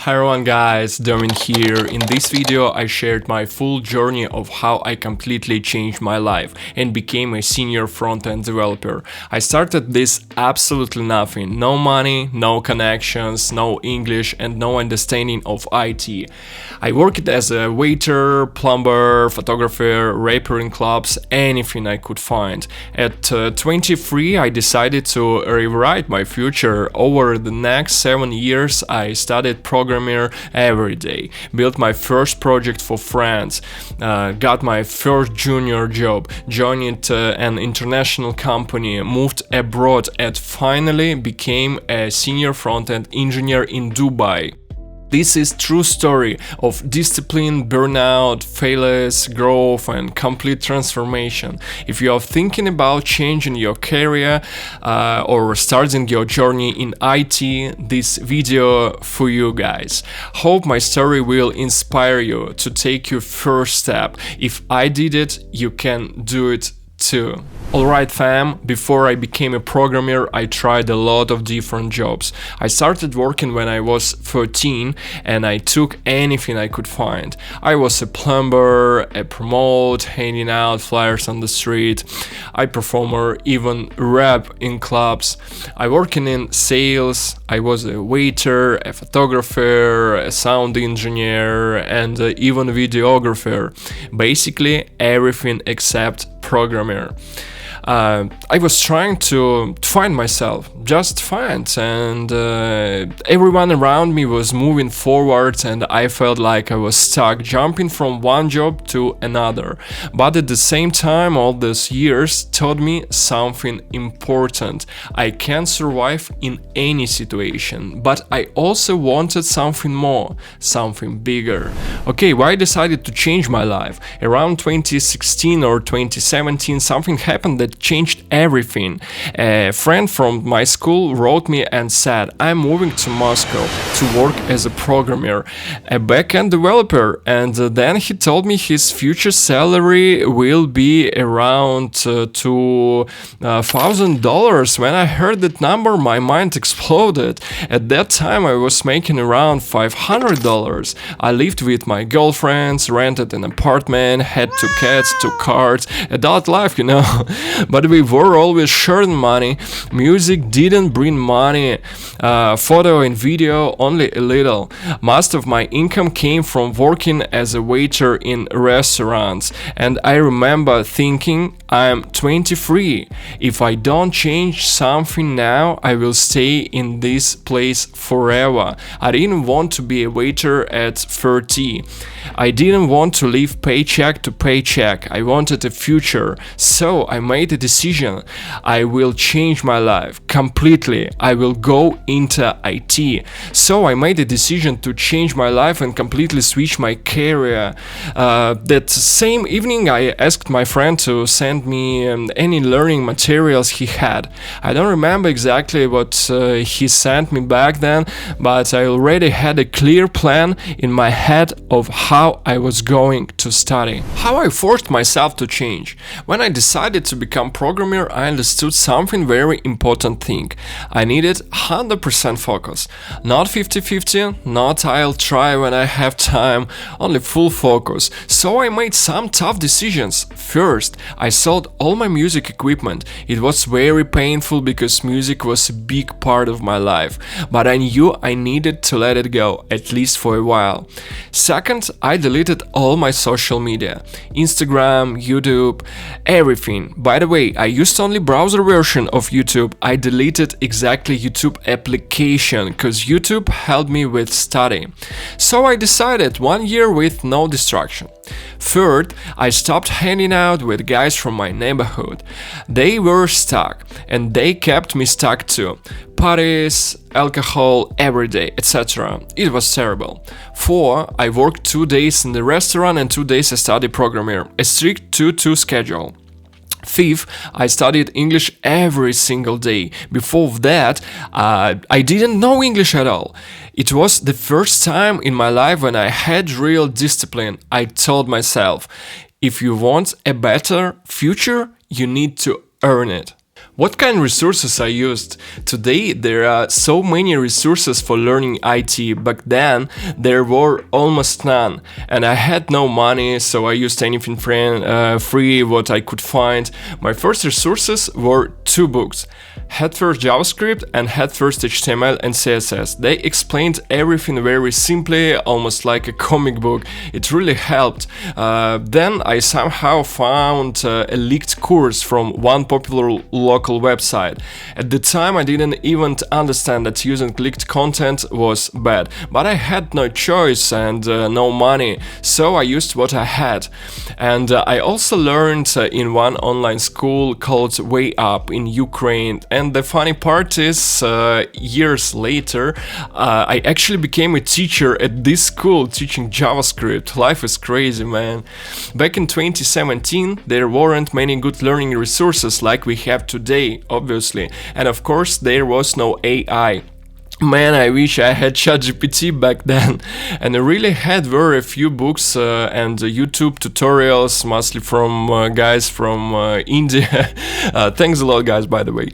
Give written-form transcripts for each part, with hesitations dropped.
Hi everyone guys, Domin here. In this video I shared my full journey of how I completely changed my life and became a senior front-end developer. I started this absolutely nothing, no money, no connections, no English and no understanding of IT. I worked as a waiter, plumber, photographer, rapper in clubs, anything I could find. At 23 I decided to rewrite my future. Over the next 7 years I studied programming every day, built my first project for friends, got my first junior job, joined an international company, moved abroad and finally became a senior front-end engineer in Dubai. This is true story of discipline, burnout, failures, growth and complete transformation. If you are thinking about changing your career or starting your journey in IT, this video for you guys. Hope my story will inspire you to take your first step. If I did it, you can do it too. Alright fam, before I became a programmer I tried a lot of different jobs. I started working when I was 13 and I took anything I could find. I was a plumber, a promote, handing out flyers on the street, I performer, even rap in clubs. I worked in sales, I was a waiter, a photographer, a sound engineer and even videographer. Basically everything except programmer. I was trying to find myself, just find, and everyone around me was moving forward and I felt like I was stuck, jumping from one job to another. But at the same time, all these years taught me something important. I can survive in any situation, but I also wanted something more, something bigger. Okay, why I decided to change my life? Around 2016 or 2017, something happened that changed everything. A friend from my school wrote me and said, I'm moving to Moscow to work as a programmer, a backend developer, and then he told me his future salary will be around $2,000. When I heard that number, my mind exploded. At that time I was making around $500. I lived with my girlfriends, rented an apartment, had 2 cats, 2 cars, adult life, you know. But we were always short on money. Music didn't bring money, photo and video only a little. Most of my income came from working as a waiter in restaurants, and I remember thinking, I'm 23. If I don't change something now, I will stay in this place forever. I didn't want to be a waiter at 30. I didn't want to live paycheck to paycheck. I wanted a future. So I made a decision. I will change my life completely. I will go into IT. So I made a decision to change my life and completely switch my career. That same evening I asked my friend to send me any learning materials he had. I don't remember exactly what he sent me back then, but I already had a clear plan in my head of how I was going to study. How I forced myself to change. When I decided to become programmer, I understood something very important thing. I needed 100% focus. Not 50-50, not I'll try when I have time, only full focus. So I made some tough decisions. First, I sold all my music equipment. It was very painful because music was a big part of my life, but I knew I needed to let it go, at least for a while. Second, I deleted all my social media, Instagram, YouTube, everything. By the way, I used only browser version of YouTube. I deleted exactly YouTube application because YouTube helped me with study. So I decided 1 year with no distraction. Third, I stopped hanging out with guys from my neighborhood. They were stuck and they kept me stuck too. Parties, alcohol, every day, etc. It was terrible. 4. I worked 2 days in the restaurant and 2 days as study programmer, a strict 2-2 schedule. 5th, I studied English every single day. Before that, I didn't know English at all. It was the first time in my life when I had real discipline. I told myself, if you want a better future, you need to earn it. What kind of resources I used? Today there are so many resources for learning IT. Back then there were almost none, and I had no money, so I used anything free what I could find. My first resources were two books, Head First JavaScript and Head First HTML and CSS. They explained everything very simply, almost like a comic book. It really helped. Then I somehow found a leaked course from one popular local website. At the time I didn't even understand that using leaked content was bad, but I had no choice and no money, so I used what I had. And I also learned in one online school called Way Up in Ukraine, and the funny part is years later I actually became a teacher at this school teaching JavaScript. Life is crazy, man. Back in 2017 there weren't many good learning resources like we have today, obviously, and of course there was no AI. Man, I wish I had ChatGPT back then. And I really had very few books and YouTube tutorials, mostly from guys from India. Thanks a lot, guys, by the way.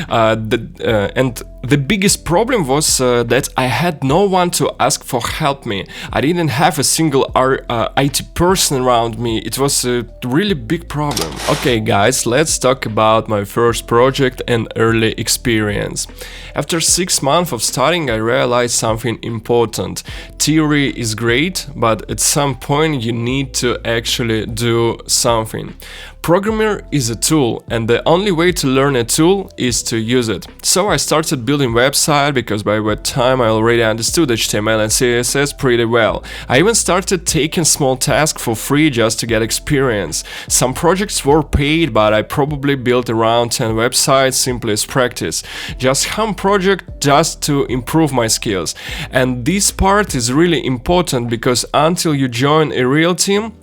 And the biggest problem was that I had no one to ask for help me. I didn't have a single IT person around me. It was a really big problem. Okay, guys, let's talk about my first project and early experience. After 6 months of studying, I realized something important. Theory is great, but at some point you need to actually do something. Programmer is a tool, and the only way to learn a tool is to use it. So I started building website because by that time I already understood HTML and CSS pretty well. I even started taking small tasks for free just to get experience. Some projects were paid, but I probably built around 10 websites simply as practice. Just one project just to improve my skills. And this part is really important because until you join a real team,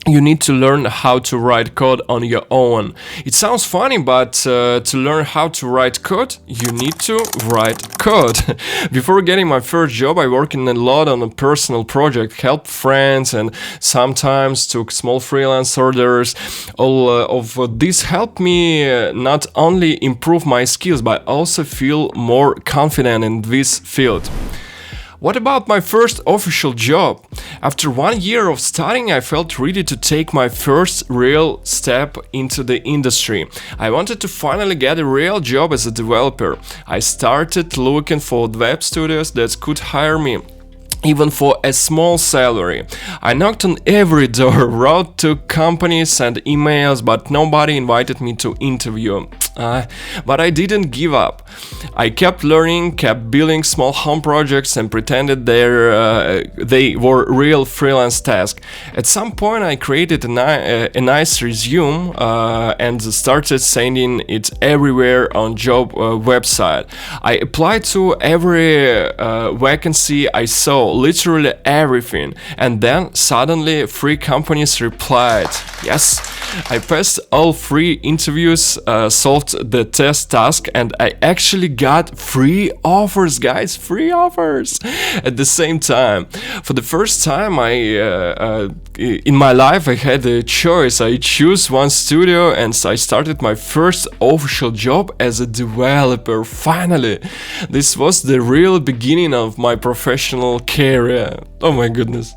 you need to learn how to write code on your own. It sounds funny, but to learn how to write code, you need to write code. Before getting my first job, I worked a lot on a personal project, helped friends, and sometimes took small freelance orders. All of this helped me not only improve my skills, but also feel more confident in this field. What about my first official job? After 1 year of studying, I felt ready to take my first real step into the industry. I wanted to finally get a real job as a developer. I started looking for web studios that could hire me, even for a small salary. I knocked on every door, wrote to companies and emails, but nobody invited me to interview. But I didn't give up. I kept learning, kept building small home projects and pretended they were real freelance tasks. At some point I created a nice resume and started sending it everywhere on job website. I applied to every vacancy I saw, literally everything, and then suddenly 3 companies replied. Yes, I passed all 3 interviews, solved the test task, and I actually got 3 offers, guys, 3 offers at the same time. For the first time in my life I had a choice. I chose one studio and I started my first official job as a developer. Finally, this was the real beginning of my professional career. Oh my goodness.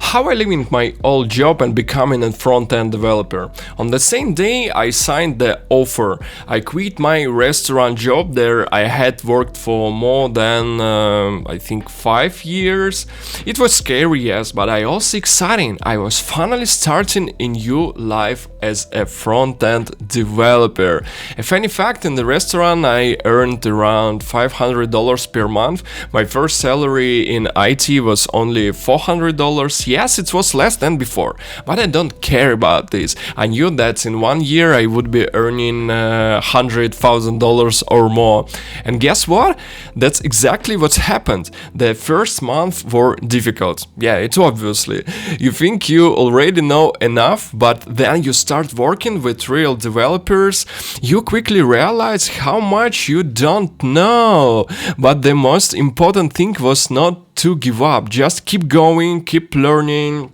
How I leaving my old job and becoming a front-end developer. On the same day I signed the offer. I quit my restaurant job there. I had worked for more than I think 5 years. It was scary, yes, but I also exciting. I was finally starting a new life as a front-end developer. A funny fact, in the restaurant I earned around $500 per month. My first salary in IT was only $400. Yes, it was less than before, but I don't care about this. I knew that in 1 year I would be earning $100,000 or more. And guess what? That's exactly what happened. The first month were difficult. Yeah, it's obviously. You think you already know enough, but then you start working with real developers, you quickly realize how much you don't know. But the most important thing was not to give up. Just keep going, keep learning,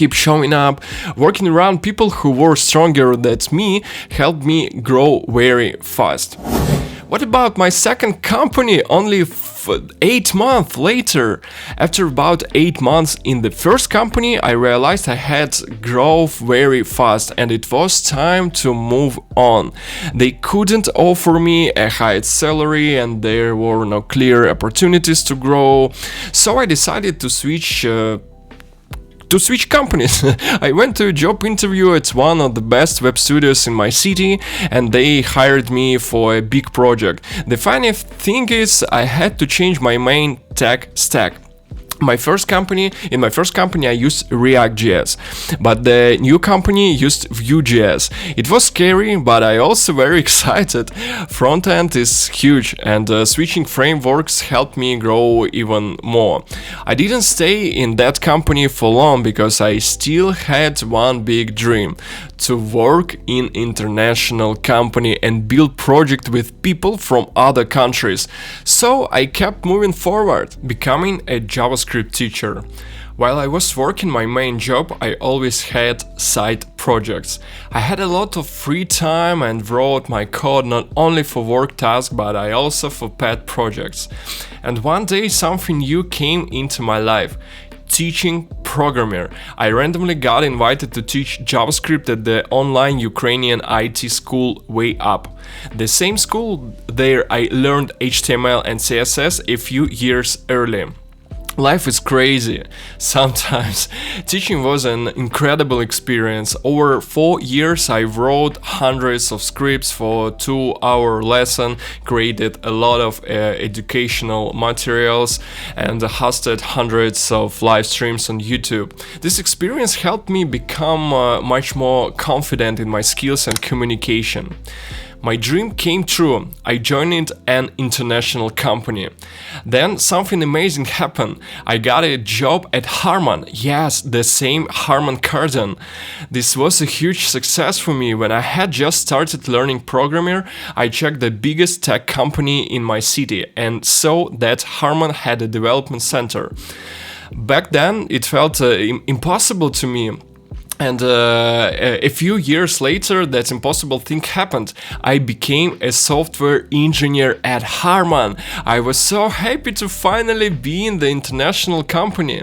keep showing up. Working around people who were stronger than me helped me grow very fast. What about my second company only 8 months later? After about 8 months in the first company, I realized I had grown very fast and it was time to move on. They couldn't offer me a high salary and there were no clear opportunities to grow, so I decided to switch companies. I went to a job interview at one of the best web studios in my city and they hired me for a big project. The funny thing is I had to change my main tech stack. In my first company, I used React.js, but the new company used Vue.js. It was scary, but I also very excited. Frontend is huge, and switching frameworks helped me grow even more. I didn't stay in that company for long because I still had one big dream: to work in international company and build project with people from other countries. So I kept moving forward, becoming a JavaScript teacher. While I was working my main job, I always had side projects. I had a lot of free time and wrote my code not only for work tasks, but I also for pet projects. And one day something new came into my life: teaching programmer. I randomly got invited to teach JavaScript at the online Ukrainian IT school Way Up. The same school, there I learned HTML and CSS a few years earlier. Life is crazy. Sometimes teaching was an incredible experience. Over 4 years I wrote hundreds of scripts for 2-hour lesson, created a lot of educational materials and hosted hundreds of live streams on YouTube. This experience helped me become much more confident in my skills and communication. My dream came true. I joined an international company. Then something amazing happened. I got a job at Harman. Yes, the same Harman Kardon. This was a huge success for me. When I had just started learning programming, I checked the biggest tech company in my city and saw that Harman had a development center. Back then, it felt impossible to me. And a few years later, that impossible thing happened. I became a software engineer at Harman. I was so happy to finally be in the international company.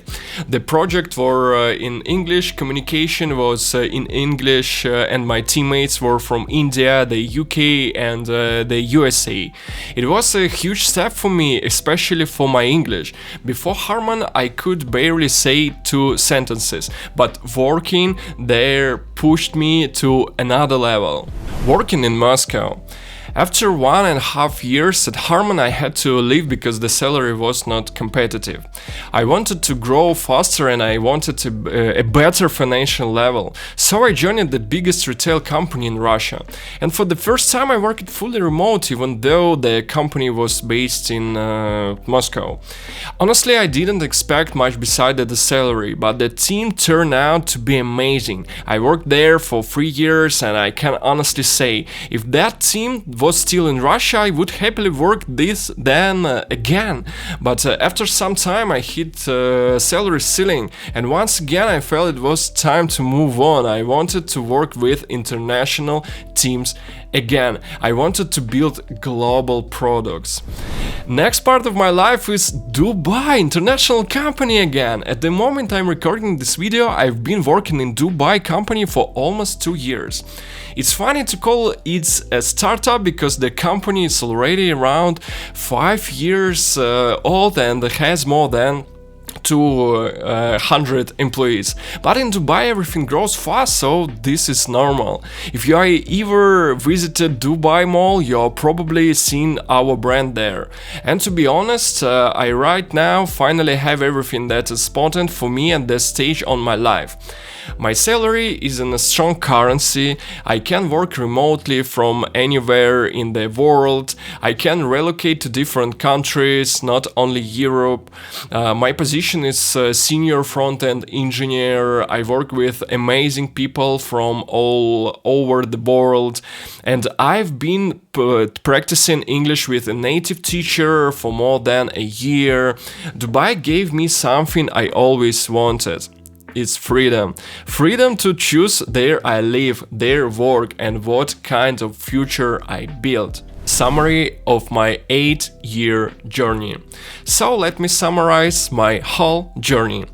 The project were in English, communication was in English, and my teammates were from India, the UK, and the USA. It was a huge step for me, especially for my English. Before Harman, I could barely say 2 sentences, but working there pushed me to another level. Working in Moscow. After 1.5 years at Harman, I had to leave because the salary was not competitive. I wanted to grow faster and I wanted a better financial level. So I joined the biggest retail company in Russia. And for the first time I worked fully remote, even though the company was based in Moscow. Honestly, I didn't expect much besides the salary, but the team turned out to be amazing. I worked there for 3 years and I can honestly say, if that team was still in Russia, I would happily work this then again. But after some time I hit salary ceiling and once again I felt it was time to move on. I wanted to work with international teams again. I wanted to build global products. Next part of my life is Dubai, international company again. At the moment I'm recording this video, I've been working in Dubai company for almost 2 years. It's funny to call it a startup because the company is already around 5 years old and has more than 200 employees. But in Dubai everything grows fast, so this is normal. If you ever visited Dubai Mall, you're probably seen our brand there. And to be honest, I right now finally have everything that is important for me at this stage on my life. My salary is in a strong currency, I can work remotely from anywhere in the world, I can relocate to different countries, not only Europe. My position is Senior Frontend Engineer, I work with amazing people from all over the world, and I've been practicing English with a native teacher for more than a year. Dubai gave me something I always wanted. is freedom. Freedom to choose where I live, their work, and what kind of future I build. Summary of my 8-year journey. So let me summarize my whole journey.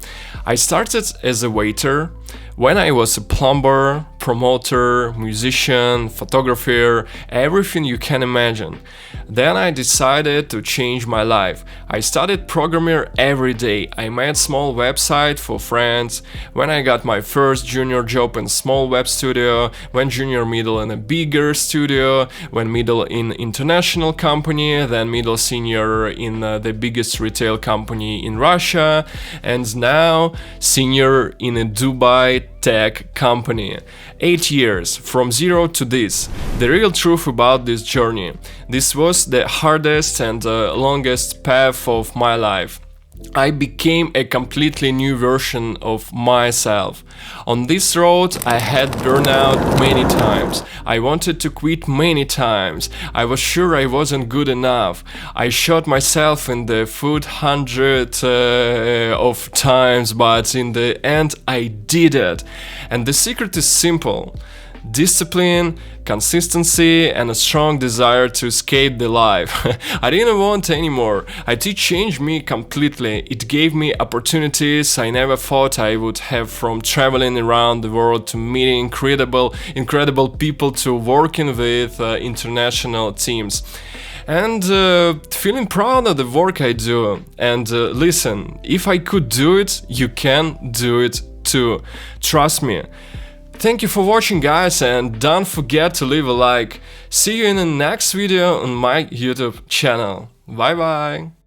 I started as a waiter. When I was a plumber, promoter, musician, photographer, everything you can imagine. Then I decided to change my life. I studied programming every day. I made small website for friends. When I got my first junior job in small web studio, when junior middle in a bigger studio, when middle in international company, then middle senior in the biggest retail company in Russia, and now senior in a Dubai tech company. 8 years from zero to this. The real truth about this journey. This was the hardest and longest path of my life. I became a completely new version of myself. On this road, I had burnout many times. I wanted to quit many times. I was sure I wasn't good enough. I shot myself in the foot hundreds of times, but in the end, I did it. And the secret is simple. Discipline, consistency, and a strong desire to escape the life. I didn't want anymore. IT changed me completely. It gave me opportunities I never thought I would have, from traveling around the world to meeting incredible people to working with international teams. And feeling proud of the work I do. And listen, if I could do it, you can do it too. Trust me. Thank you for watching, guys, and don't forget to leave a like. See you in the next video on my YouTube channel. Bye bye.